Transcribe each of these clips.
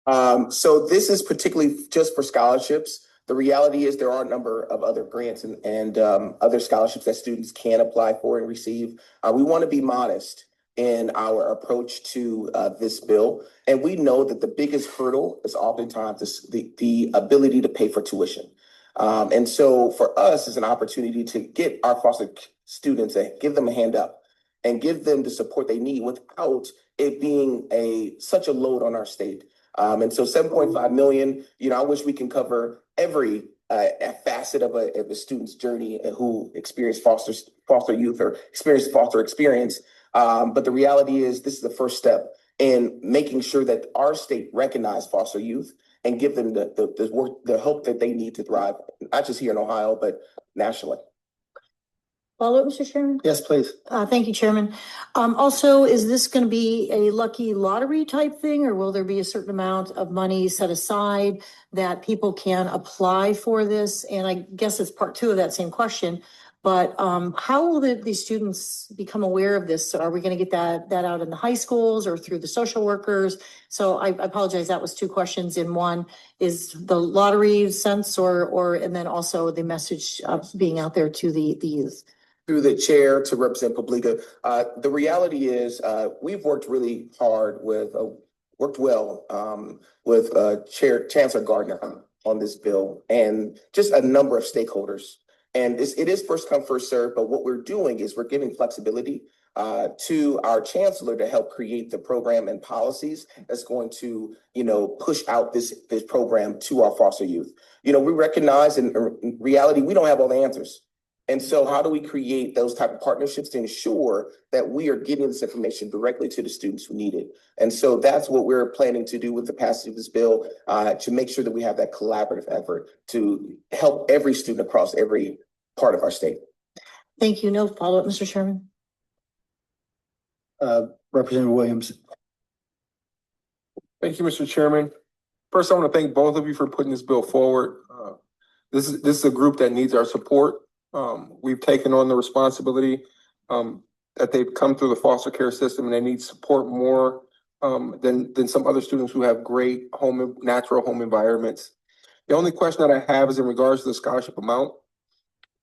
So this is particularly just for scholarships. The reality is there are a number of other grants and other scholarships that students can apply for and receive. We want to be modest in our approach to this bill. And we know that the biggest hurdle is oftentimes the ability to pay for tuition. And so for us, it's an opportunity to get our foster students and give them a hand up and give them the support they need without it being such a load on our state. And so 7.5 million, I wish we can cover every facet of a student's journey who experience foster youth or experience foster experience. But the reality is this is the first step in making sure that our state recognize foster youth and give them the help that they need to thrive, not just here in Ohio, but nationally. Follow up, Mr. Chairman? Yes, please. Thank you, Chairman. Also, is this going to be a lucky lottery type thing, or will there be a certain amount of money set aside that people can apply for this? And I guess it's part two of that same question, but how will these students become aware of this? So are we going to get that out in the high schools or through the social workers? So I apologize, that was two questions in one. Is the lottery sense and then also the message of being out there to the youth? Through the chair to Representative Publica, the reality is we've worked really hard worked well with Chancellor Gardner on this bill and just a number of stakeholders. And it is first come, first serve, but what we're doing is we're giving flexibility to our chancellor to help create the program and policies that's going to, push out this program to our foster youth. We recognize in reality, we don't have all the answers. And so how do we create those type of partnerships to ensure that we are getting this information directly to the students who need it? And so that's what we're planning to do with the passage of this bill to make sure that we have that collaborative effort to help every student across every part of our state. Thank you. No follow-up, Mr. Chairman. Representative Williams. Thank you, Mr. Chairman. First, I want to thank both of you for putting this bill forward. This is a group that needs our support. We've taken on the responsibility that they've come through the foster care system and they need support more than some other students who have great natural home environments. The only question that I have is in regards to the scholarship amount.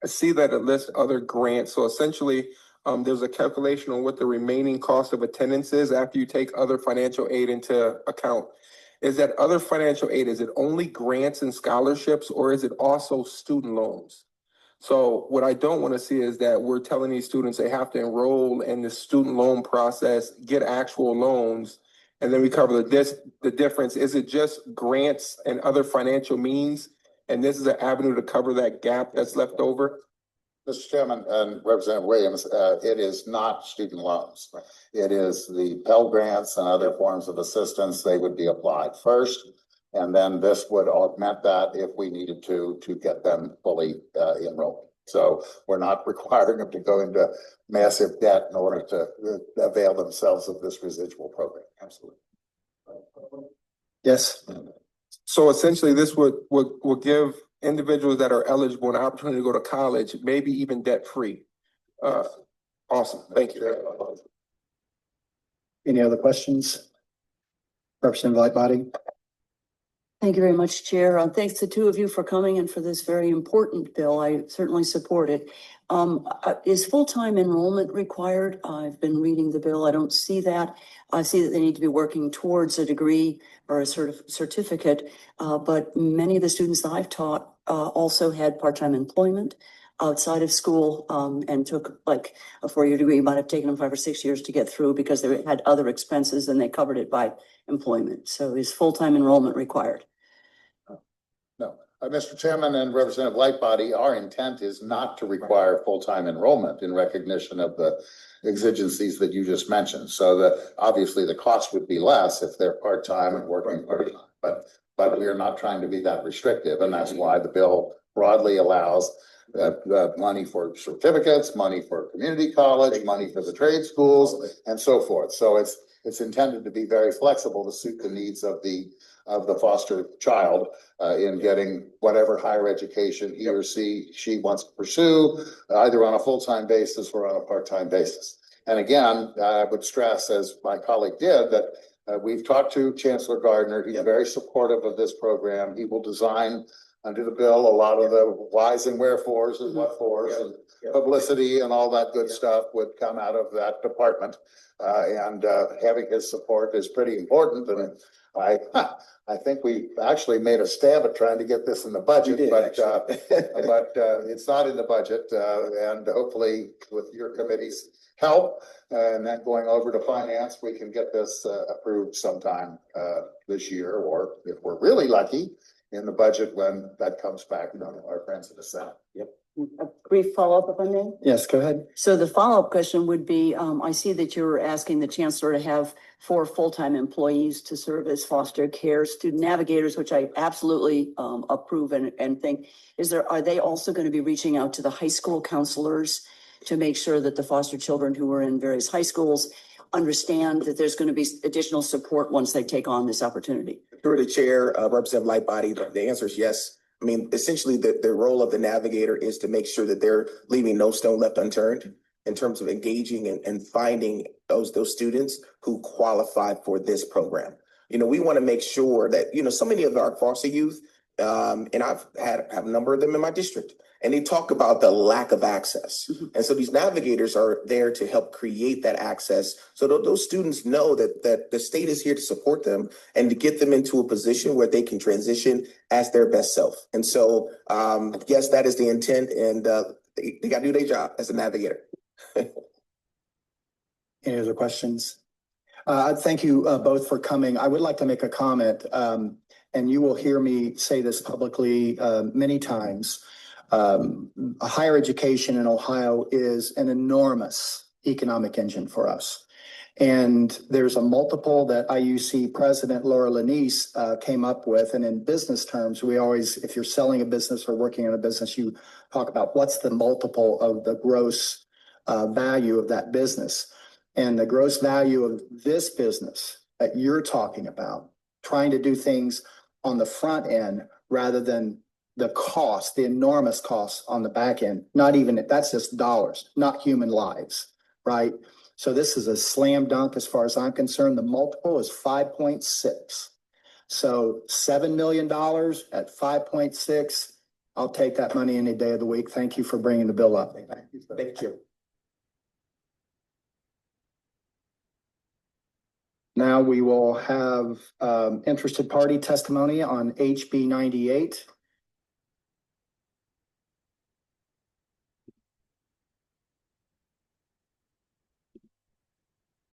I see that it lists other grants. So essentially, there's a calculation on what the remaining cost of attendance is after you take other financial aid into account. Is that other financial aid, is it only grants and scholarships, or is it also student loans? So what I don't want to see is that we're telling these students they have to enroll in the student loan process, get actual loans, and then we cover the difference. Is it just grants and other financial means? And this is an avenue to cover that gap that's left over? Mr. Chairman and Representative Williams, it is not student loans. It is the Pell Grants and other forms of assistance. They would be applied first. And then this would augment that if we needed to get them fully enrolled. So we're not requiring them to go into massive debt in order to avail themselves of this residual program. Absolutely. Yes. So essentially this would give individuals that are eligible an opportunity to go to college, maybe even debt-free. Awesome. Thank you. Any other questions? Representative Lightbody. Thank you very much, Chair. Thanks to two of you for coming and for this very important bill. I certainly support it. Is full-time enrollment required? I've been reading the bill. I don't see that. I see that they need to be working towards a degree or a certificate, but many of the students that I've taught also had part-time employment outside of school and took like a 4-year degree. Might have taken them 5 or 6 years to get through because they had other expenses and they covered it by employment. So is full-time enrollment required? No. Mr. Chairman and Representative Lightbody, our intent is not to require full-time enrollment in recognition of the exigencies that you just mentioned. So that obviously the cost would be less if they're part-time and working part-time, but we are not trying to be that restrictive. And that's why the bill broadly allows money for certificates, money for community college, money for the trade schools, and so forth. So it's intended to be very flexible to suit the needs of the foster child in getting whatever higher education he or she wants to pursue, either on a full-time basis or on a part-time basis. And again, I would stress, as my colleague did, that We've talked to Chancellor Gardner. He's very supportive of this program. He will design under the bill a lot of the whys and wherefores and what fors and publicity and all that good stuff would come out of that department. And having his support is pretty important. And I think we actually made a stab at trying to get this in the budget, but it's not in the budget. And hopefully with your committee's help and then going over to finance, we can get this approved sometime this year, or if we're really lucky, in the budget when that comes back from our friends in the Senate. Yep. A brief follow-up if I may. Yes, go ahead. So the follow-up question would be, I see that you're asking the chancellor to have 4 full-time employees to serve as foster care student navigators, which I absolutely approve and think. Are they also going to be reaching out to the high school counselors to make sure that the foster children who are in various high schools understand that there's going to be additional support once they take on this opportunity? Through the chair, Representative Lightbody, the answer is yes. I mean, essentially, the role of the navigator is to make sure that they're leaving no stone left unturned in terms of engaging and finding those students who qualify for this program. You know, we want to make sure that, you know, so many of our foster youth, and I've had a number of them in my district, and they talk about the lack of access. And so these navigators are there to help create that access so that those students know that the state is here to support them and to get them into a position where they can transition as their best self. And so, yes, that is the intent, and they got to do their job as a navigator. Any other questions? Thank you both for coming. I would like to make a comment, and you will hear me say this publicly many times. Higher education in Ohio is an enormous economic engine for us. And there's a multiple that IUC President Laura Lanise came up with. And in business terms, we always, if you're selling a business or working in a business, you talk about what's the multiple of the gross value of that business. And the gross value of this business that you're talking about, trying to do things on the front end rather than the cost, the enormous costs on the back end, not even, that's just dollars, not human lives, right? So this is a slam dunk as far as I'm concerned. The multiple is 5.6. So $7 million at 5.6, I'll take that money any day of the week. Thank you for bringing the bill up. Thank you. Now we will have interested party testimony on HB 98.